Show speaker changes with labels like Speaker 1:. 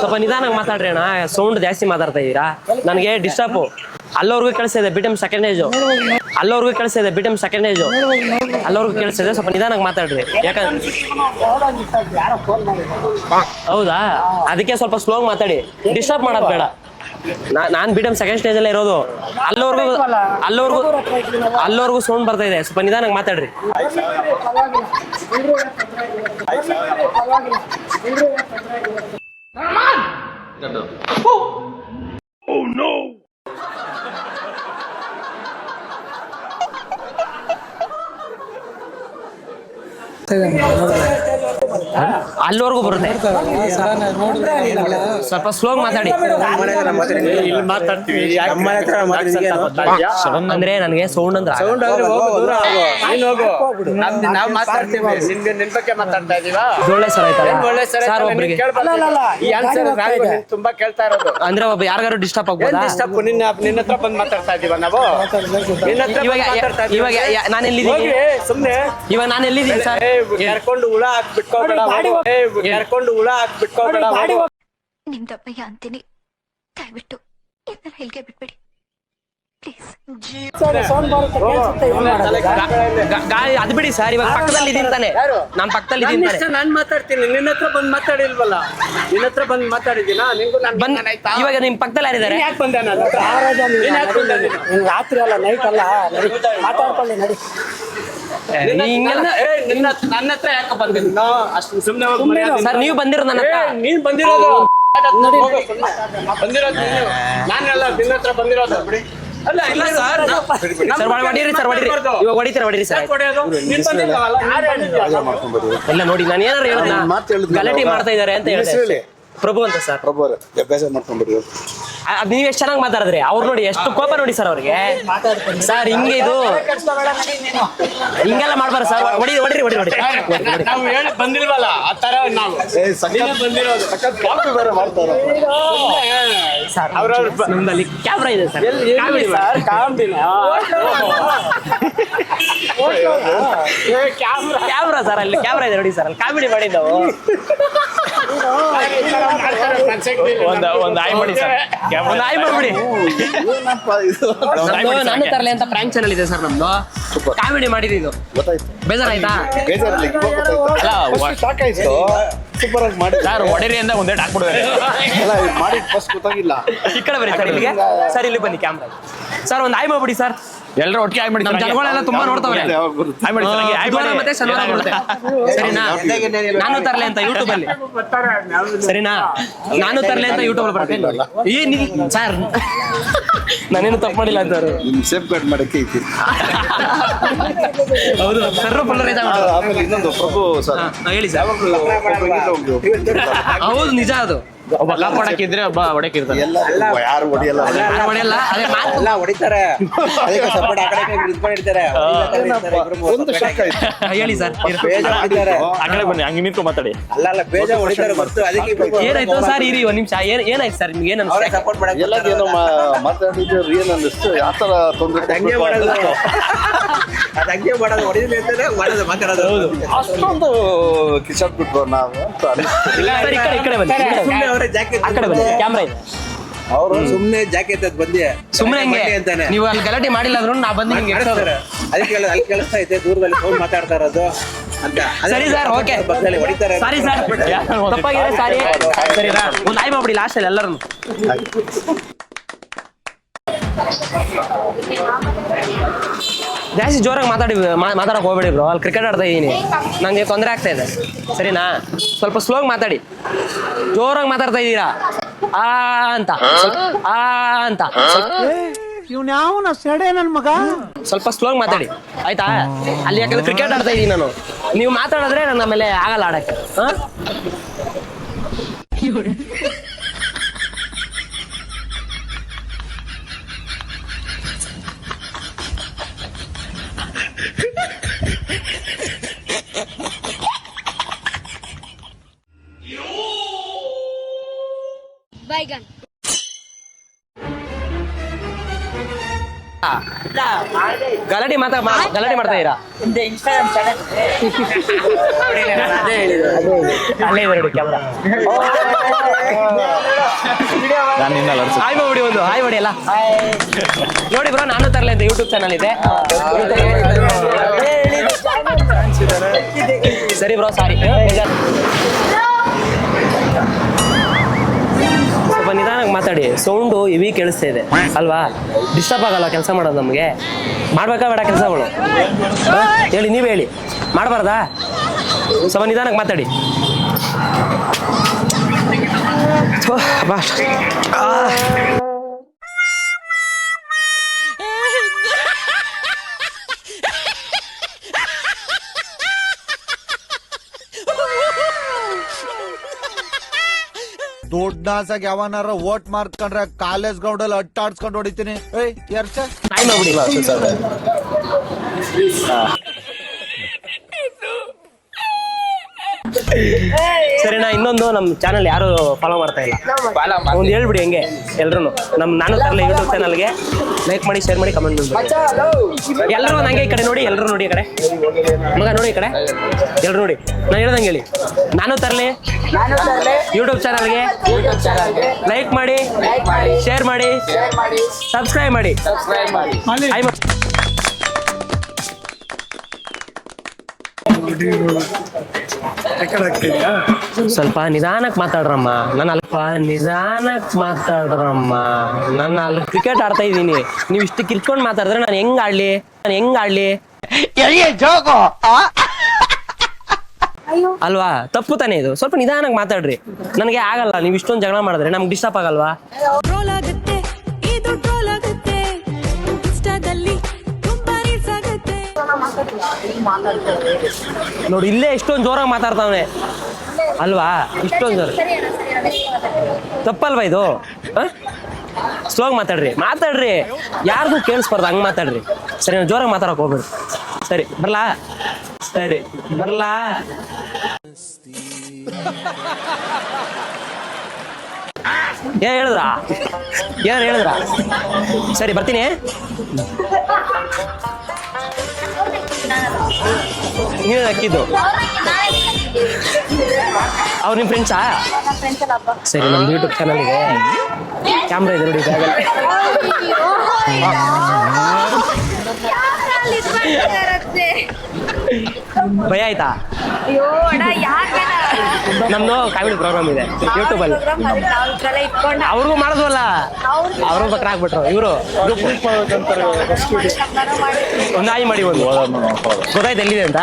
Speaker 1: ಸ್ವಲ್ಪ ನಿಧಾನಕ್ಕೆ ಮಾತಾಡ್ರಿ ಅಣ್ಣ, ಸೌಂಡ್ ಜಾಸ್ತಿ ಮಾತಾಡ್ತಾ ಇದೀರಾ, ನನಗೆ ಡಿಸ್ಟರ್ಬ್. ಅಲ್ಲವ್ರಿಗೂ ಕೇಳಿಸ್ತಿದೆ, ಬಿಟಮ್ ಸೆಕೆಂಡ್ ಏಜು, ಅಲ್ಲವ್ರಿಗೂ ಕೇಳಿಸ್ತಿದೆ, ಬಿಟಮ್ ಸೆಕೆಂಡ್ ಏಜು, ಅಲ್ಲವ್ರಿಗೂ ಕೇಳಿಸ್ತಿದೆ, ಸ್ವಲ್ಪ ನಿಧಾನಕ್ಕೆ ಮಾತಾಡ್ರಿ. ಯಾಕಂದ್ರೆ ಹೌದಾ, ಅದಕ್ಕೆ ಸ್ವಲ್ಪ ಸ್ಲೋ ಮಾತಾಡಿ, ಡಿಸ್ಟರ್ಬ್ ಮಾಡೋದು ಬೇಡ. ನಾನ್ ಬಿಟಮ್ ಸೆಕೆಂಡ್ ಸ್ಟೇಜ್ ಅಲ್ಲೇ ಇರೋದು, ಅಲ್ಲವರೆಗೂ ಸೌಂಡ್ ಬರ್ತಾ ಇದೆ, ಸ್ವಲ್ಪ ನಿಧಾನಕ್ಕೆ ಮಾತಾಡ್ರಿ. ಅಲ್ಲಿವರೆಗೂ ಬರುತ್ತೆ, ಸ್ವಲ್ಪ ಸ್ಲೋ ಮಾತಾಡಿ. ಅಂದ್ರೆ ನನಗೆ ಸೌಂಡ್ ಅಂದ್ರೆ ಒಳ್ಳೆ ಸರ್ ಆಯ್ತಲ್ಲ ಸರ್, ಒಬ್ಬರಿಗೆ
Speaker 2: ತುಂಬಾ ಕೇಳ್ತಾ ಇರೋದು
Speaker 1: ಅಂದ್ರೆ ಒಬ್ಬ ಯಾರಿಗಾರು ಡಿಸ್ಟರ್ಬ್ ಆಗ್ಬೋದಾ?
Speaker 2: ನಿನ್ನ ಹತ್ರ ಬಂದು ಮಾತಾಡ್ತಾ ಇದೀವ ನಾವು.
Speaker 1: ಇವಾಗ ನಾನು ಎಲ್ಲಿದ್ದೀನಿ?
Speaker 2: ಸುಮ್ನೆ
Speaker 1: ಇವಾಗ ನಾನು ಎಲ್ಲಿದ್ದೀನಿ ಸರ್?
Speaker 2: ಕರ್ಕೊಂಡು ಹುಳ ಹಾಕ್ಬಿಟ್ಕೋಬೇಡ, ಕರ್ಕೊಂಡು ಹುಳ ಹಾಕ್ಬಿಟ್ಕೋಬೇಡ.
Speaker 3: ನಿಮ್ದಪ್ಪಯ್ಯ ಅಂತೀನಿ, ದಯವಿಟ್ಟು ಇದನ್ನ ಹೇಳಿಕೆ ಬಿಟ್ಬಿಡಿ ಪ್ಲೀಸ್.
Speaker 1: ಅದು ಬಿಡಿ ಸರ್, ಇವಾಗ ಪಕ್ಕದಲ್ಲಿ ಇದೀನಿ ತಾನೆ, ನಾನು ಪಕ್ಕದಲ್ಲಿ ಇದೀನಿ ತಾನೆ.
Speaker 2: ನಾನ್ ಮಾತಾಡ್ತೀನಿ, ನಿನ್ನ ಹತ್ರ ಬಂದು ಮಾತಾಡಿಲ್ವಲ್ಲ, ನಿನ್ನ ಹತ್ರ ಬಂದು ಮಾತಾಡಿದ್ದೀನಾ?
Speaker 1: ಇವಾಗ ನಿಮ್ ಪಕ್ಕದಲ್ಲಿ ಯಾರಿದ್ದಾರೆ?
Speaker 2: ಯಾಕೆ ಬಂದೆ? ನಾನು
Speaker 4: ರಾತ್ರಿ ಅಲ್ಲ, ನೈಟ್ ಅಲ್ಲ, ಮಾತಾಡ್ಕೊಳ್ಳಿ ನಡಿ.
Speaker 2: ನನ್ನ ಹತ್ರ ಯಾಕೆ ಬಂದಿಲ್ಲ? ಅಷ್ಟು ಸುಮ್ನೆ
Speaker 1: ಸರ್ ನೀವು ಬಂದಿರೋ ನನ್ನ ಹತ್ರ?
Speaker 2: ನೀನ್ ಬಂದಿರೋದು ನಾನೆಲ್ಲ ನಿನ್ನ ಹತ್ರ ಬಂದಿರೋದು. ಅಲ್ಲ ಇಲ್ಲ ಸರ್,
Speaker 1: ಸರ್ ಹೊಡೀರಿ ಸರ್, ಹೊಡೀರಿ, ಇವಾಗ ಹೊಡಿತೀರ, ಹೊಡೀರಿ ಸರ್. ಎಲ್ಲ ನೋಡಿ, ನಾನು ಏನಾರು ಹೇಳೋಣ, ಗಲಾಟೆ ಮಾಡ್ತಾ ಇದಾರೆ ಅಂತ ಹೇಳಿದೆ. ಪ್ರಭು ಅಂತ ಸರ್, ಅದ್ ನೀವ್ ಎಷ್ಟು ಚೆನ್ನಾಗಿ ಮಾತಾಡಿದ್ರಿ, ಅವ್ರು ನೋಡಿ ಎಷ್ಟು ಕೋಪ ನೋಡಿ ಸರ್ ಅವ್ರಿಗೆ. ಸರ್ ಹಿಂಗೆ ಇದು ಹಿಂಗೆಲ್ಲ ಮಾಡ್ಬಾರ ಸರ್, ಹೊಡಿ ಹೊಡಿರಿ ಹೊಡಿ ಹೊಡಿ.
Speaker 2: ನಾವು ಹೇಳಿ ಬಂದಿಲ್ವಲ್ಲ ಆ ತರ ನಾವು ಬಂದಿರೋದು.
Speaker 1: ಸರ್ ನಮ್ದಲ್ಲಿ ಕ್ಯಾಮ್ರಾ ಇದೆ ಸರ್, ಕ್ಯಾಮ್ರಾ ಸರ್, ಅಲ್ಲಿ ಕ್ಯಾಮ್ರಾ ಇದೆ ನೋಡಿ ಸರ್, ಅಲ್ಲಿ ಕಾಮಿಡಿ ಮಾಡಿ ನಾವು.
Speaker 5: ಒಂದು ಆಯ್ ಮಾಡಿ ಸರ್,
Speaker 1: ಒಂದು ಆಯ್ ಮಾಡ್ಬಿಡಿ. ನಾನು ತರಲೆ ಅಂತ ಪ್ರಾಂಕ್ ಚಾನಲ್ ಇದೆ ಸರ್ ನಮ್ದು, ಕಾಮಿಡಿ ಮಾಡಿರಿ. ಇದು ಬೇಜಾರಾಯ್ತಾ?
Speaker 5: ಸಾಕಾಯ್ತು, ಸೂಪರ್ ಆಗಿ ಮಾಡಿ ಸರ್. ಹೊಡೆರಿ ಅಂತ ಒಂದೇ ಹಾಕ್ಬಿಡ್ತಾರೆ, ಮಾಡಿ ಫಸ್ಟ್ ಗೊತ್ತಾಗಿಲ್ಲ.
Speaker 1: ಈ ಕಡೆ ಬನ್ನಿ ಸರ್, ಇಲ್ಲಿಗೆ ಸರ್, ಇಲ್ಲಿ ಬನ್ನಿ ಕ್ಯಾಮ್ರಾ. ಸರ್ ಒಂದು ಆಯ್ ಮಾಡ್ಬಿಡಿ ಸರ್,
Speaker 5: ಎಲ್ಲರೂ ಒಟ್ಟಿಗೆ ಆಯ್ ಮಾಡಿ.
Speaker 1: ನಮ್ಮ ಜನಗಳೆಲ್ಲ ತುಂಬಾ ನೋಡ್ತಾವ್ರೆ. ಮತ್ತೆ ಶನಿವಾರ ಬರುತ್ತೆ, ಸರಿನಾ? ನಾನು ತರಲೆ ಅಂತ ಯೂಟ್ಯೂಬ್ ಅಲ್ಲಿ, ಸರಿನಾ? ನಾನು ತರಲೆ ಅಂತ ಯೂಟ್ಯೂಬ್ ಅಲ್ಲಿ ಬರುತ್ತೆ. ಸರ್ ನಾನೇನು ತಪ್ಪು ಮಾಡಿಲ್ಲ ಅಂತ
Speaker 5: ಸೇಫ್ ಗಾರ್ಡ್ ಮಾಡಕ್ಕೆ ಐತಿ.
Speaker 1: ಹೌದು ಸರ್, ಫುಲ್ ರೈತ.
Speaker 5: ಇನ್ನೊಂದು ಪ್ರಭು ಸರ್
Speaker 1: ಹೇಳಿ ಸರ್. ಹೌದು ನಿಜ, ಅದು
Speaker 5: ಒಬ್ಬ ಕಾಪಾಡಕ್ಕಿದ್ರೆ ಒಬ್ಬ ಹೊಡಕ್ಕಿರ್ತಾರೆ.
Speaker 6: ಯಾರು ಹೊಡಿಯಲ್ಲ,
Speaker 1: ಹೊಡೆಯಲ್ಲ, ಅದೇ ಮಾತು
Speaker 4: ಎಲ್ಲ ಹೊಡಿತಾರೆ, ಅದಕ್ಕೆ ಸಪೋರ್ಟ್ ಆ ಕಡೆ ನಿಂತ್ಕೊಂಡಿರ್ತಾರೆ.
Speaker 6: ಒಂದು ಶಾಕ್ ಆಯ್ತು.
Speaker 1: ಹೇಳಿ ಸರ್.
Speaker 4: ಬೇಜ ಹೊಡಿತಾರೆ,
Speaker 5: ಆ ಕಡೆ ಬನ್ನಿ, ಹಂಗೆ ನಿಂತ್ಕೊಂಡು ಮಾತಾಡಿ.
Speaker 4: ಅಲ್ಲ ಬೇಜ ಹೊಡಿತಾರೆ ಗೊತ್ತು, ಅದಕ್ಕೆ
Speaker 1: ಏನಾಯ್ತು ಸರ್? ಇರಿ ಒಂದ್ ನಿಮಿಷ, ಏನಾಯ್ತು ಸರ್ ನಿಮ್ಗೆ? ಏನು
Speaker 4: ಅವರೇ ಸಪೋರ್ಟ್ ಮಾಡಕ್ಕೆ
Speaker 6: ಎಲ್ಲದೇನೋ ಮಾತಾಡಿದ್ರೆ ರಿಯಲ್ ಅನ್ನಿಸ್ತು. ಯಾವ ತರ ತೊಂದರೆ
Speaker 4: ಹಂಗೆ ಮಾಡೋದು, ಅದು ಹಂಗೆ ಮಾಡೋದು, ಹೊಡಿದ್ವಿ ಅಂತಾನೆ ಮಾಡೋದು, ಮಾತಾಡೋದು.
Speaker 6: ಅಷ್ಟೊಂದು ಕಿಶಾಕ್ ಬಿಟ್ರು ನಾವು ಅಂತ ಅನಿಸ್ತು.
Speaker 1: ಸರ್, ಈ ಕಡೆ ಬನ್ನಿ,
Speaker 4: ಸುಮ್ನೆ ಅವರೇ ಜಾಕೆಟ್
Speaker 1: ಆ ಕಡೆ ಬನ್ನಿ, ಕ್ಯಾಮ್ರಾ ಇದೆ.
Speaker 4: ಅವರು ಸುಮ್ನೆ ಜಾಕೆಟ್ ಅದ್ ಬಂದಿ
Speaker 1: ಸುಮ್ನೆ ಹೆಂಗೆ
Speaker 4: ಅಂತಾನೆ.
Speaker 1: ನೀವು ಅಲ್ಲಿ ಗಲಾಟೆ ಮಾಡಿಲ್ಲ ಅಂದ್ರೂ ನಾ ಬಂದು ನಿಮ್ಗೆ
Speaker 4: ಅದಕ್ಕೆ ಅಲ್ಲಿ ಕೇಳಿಸ್ತಾ ಐತೆ, ದೂರದಲ್ಲಿ ಫೋನ್ ಮಾತಾಡ್ತಾ ಇರೋದು ಅಂತ.
Speaker 1: ಸರಿ ಸರ್, ಓಕೆ,
Speaker 4: ಪಕ್ಕದಲ್ಲಿ ಹೊಡಿತಾರೆ.
Speaker 1: ಸಾರಿ ಸರ್, ತಪ್ಪಾಗಿದೆ, ಸಾರಿ. ಸರಿನಾ? ಒಂದು ಆಯ್ ಮಾಡ್ಬಿಡಿ ಲಾಸ್ಟ್ ಅಲ್ಲಿ ಎಲ್ಲರೂ. ಜಾಸ್ತಿ ಜೋರಾಗಿ ಮಾತಾಡಕ್ ಹೋಗ್ಬೇಡಿ ಬ್ರೋ, ಅಲ್ಲಿ ಕ್ರಿಕೆಟ್ ಆಡ್ತಾ ಇದ್ದೀನಿ, ನಂಗೆ ತೊಂದರೆ ಆಗ್ತಾ ಇದೆ, ಸರಿನಾ? ಸ್ವಲ್ಪ ಸ್ಲೋಗಿ ಮಾತಾಡಿ, ಜೋರಾಗಿ ಮಾತಾಡ್ತಾ ಇದ್ದೀರಾ ಆ ಅಂತ ಸ್ವಲ್ಪ ಸ್ಲೋಗಿ ಮಾತಾಡಿ, ಆಯ್ತಾ? ಅಲ್ಲಿ ಯಾಕಂದ್ರೆ ಕ್ರಿಕೆಟ್ ಆಡ್ತಾ ಇದ್ದೀನಿ ನಾನು, ನೀವು ಮಾತಾಡಿದ್ರೆ ನನ್ನ ಆಮೇಲೆ ಆಗಲ್ಲ ಆಡಕ್ಕೆ. ಗಲಾಟೆ ಮಾಡ್ತಾ ಇರಾ ಅಲ್ಲೇ ಇದೆ ನೋಡಿ ಕ್ಯಾಮ್ರಾ.
Speaker 5: ನಾನು ನಿನ್ನ
Speaker 1: ಹಾಯ್ ಮಾಡಿ ಒಂದು ಹಾಯ್ ಮಾಡಿ ಎಲ್ಲ ನೋಡಿ ಬ್ರೋ. ನಾನು ತರಲೆ ಅಂತ ಯೂಟ್ಯೂಬ್ ಚಾನಲ್ ಇದೆ. ಸರಿ ಬ್ರೋ, ಸಾರಿ. ಸ್ವಲ್ಪ ನಿಧಾನಕ್ಕೆ ಮಾತಾಡಿ, ಸೌಂಡು ಹೆವಿ ಕೇಳಿಸ್ತಾ ಇದೆ ಅಲ್ವಾ? ಡಿಸ್ಟರ್ಬ್ ಆಗಲ್ಲ ಕೆಲಸ ಮಾಡೋದು ನಮಗೆ. ಮಾಡ್ಬೇಕಾ ಬೇಡ ಕೆಲಸಗಳು? ಹೇಳಿ, ನೀವು ಹೇಳಿ, ಮಾಡಬಾರ್ದಾ? ಸ್ವಲ್ಪ ನಿಧಾನಕ್ಕೆ ಮಾತಾಡಿ.
Speaker 7: ದೊಡ್ಡಾಸಾಗಿ ಯಾವನಾರ ವೋಟ್ ಮಾಡ್ಕೊಂಡ್ರೆ ಕಾಲೇಜ್ ಗ್ರೌಂಡ್ ಅಲ್ಲಿ ಅಟ್ಟಾಡ್ಸ್ಕೊಂಡು ಹೊಡಿತೀನಿ. ಎರ್ಚ
Speaker 1: ಟೈಮ್ ಆಗ್ಬಿಡಿ. ಸರಿನಾ? ಇನ್ನೊಂದು, ನಮ್ಮ ಚಾನಲ್ ಯಾರು ಫಾಲೋ ಮಾಡ್ತಾ ಇಲ್ಲ, ಒಂದು ಹೇಳ್ಬಿಡಿ ಹೆಂಗೆ ಎಲ್ರು. ನಾನು ತರಲೆ ಯೂಟ್ಯೂಬ್ ಚಾನಲ್ಗೆ ಲೈಕ್ ಮಾಡಿ, ಶೇರ್ ಮಾಡಿ, ಕಮೆಂಟ್ ಮಾಡಿ. ಎಲ್ಲರೂ ನಂಗೆ ಈ ಕಡೆ ನೋಡಿ, ಎಲ್ಲರೂ ನೋಡಿ ಈ ಕಡೆ. ಮಗ ನೋಡಿ ಈ ಕಡೆ, ಎಲ್ಲರೂ ನೋಡಿ. ನಾನು ಹೇಳ್ದಂಗೆ ಹೇಳಿ. ನಾನು ತರಲೆ ಯೂಟ್ಯೂಬ್ ಚಾನಲ್ಗೆ ಲೈಕ್ ಮಾಡಿ, ಶೇರ್ ಮಾಡಿ, ಸಬ್ಸ್ಕ್ರೈಬ್ ಮಾಡಿ. ಸ್ವಲ್ಪ ನಿಧಾನಕ್ಕೆ ಮಾತಾಡ್ರಮ್ಮ. ನಾನು ಅಲ್ಲಿ ಕ್ರಿಕೆಟ್ ಆಡ್ತಾ ಇದ್ದೀನಿ, ನೀವು ಇಷ್ಟು ಕಿರ್ಚ್ಕೊಂಡು ಮಾತಾಡಿದ್ರೆ ನಾನು ಹೆಂಗ್ ಆಡ್ಲಿ? ಅಲ್ವಾ? ತಪ್ಪು ತಾನೇ ಇದು. ಸ್ವಲ್ಪ ನಿಧಾನಕ್ಕೆ ಮಾತಾಡ್ರಿ. ನನಗೆ ಆಗಲ್ಲ, ನೀವು ಇಷ್ಟೊಂದು ಜಗಳ ಮಾಡಿದ್ರೆ ನಮ್ಗೆ ಡಿಸ್ಟರ್ಬ್ ಆಗಲ್ವಾ? ನೋಡಿ, ಇಲ್ಲೇ ಇಷ್ಟೊಂದು ಜೋರಾಗಿ ಮಾತಾಡ್ತಾವನೆ ಅಲ್ವಾ? ಇಷ್ಟೊಂದು ಜೋರ ತಪ್ಪಲ್ವಾ ಇದು? ಸ್ಲೋಗಿ ಮಾತಾಡ್ರಿ, ಯಾರಿಗೂ ಕೇಳಿಸ್ಬಾರ್ದು, ಹಂಗೆ ಮಾತಾಡ್ರಿ. ಸರಿ, ನಾನು ಜೋರಾಗಿ ಮಾತಾಡಕ್ ಹೋಗ್ಬೇಡಿ. ಸರಿ, ಬರ್ಲಾ? ಏನ್ ಹೇಳಿದ್ರ? ಸರಿ, ಬರ್ತೀನಿ. ನೀನು ಹಾಕಿದ್ದು ಅವ್ರು ನಿಮ್ಮ ಫ್ರೆಂಡ್ಸಾ? ಸರಿ, ನಮ್ದು ಯೂಟ್ಯೂಬ್ ಚಾನಲ್ಗೆ ಕ್ಯಾಮ್ರಾ ಇದೆ ನೋಡಿ. ಭಯ ಆಯ್ತಾ? ನಮ್ದು ಕಾಮಿಡಿ ಪ್ರೋಗ್ರಾಮ್ ಇದೆ ಯೂಟ್ಯೂಬ್ ಅಲ್ಲಿ. ಅವ್ರಿಗೂ ಮಾಡಿದ್ವಲ್ಲ, ಅವರು ಬಕ್ರ ಹಾಕ್ಬಿಟ್ರು. ಇವರು ಒಂದು ಆಯಿ ಮಾಡಿ, ಒಂದು ಗೊತ್ತಾಯ್ತು ಎಲ್ಲಿದೆ ಅಂತ.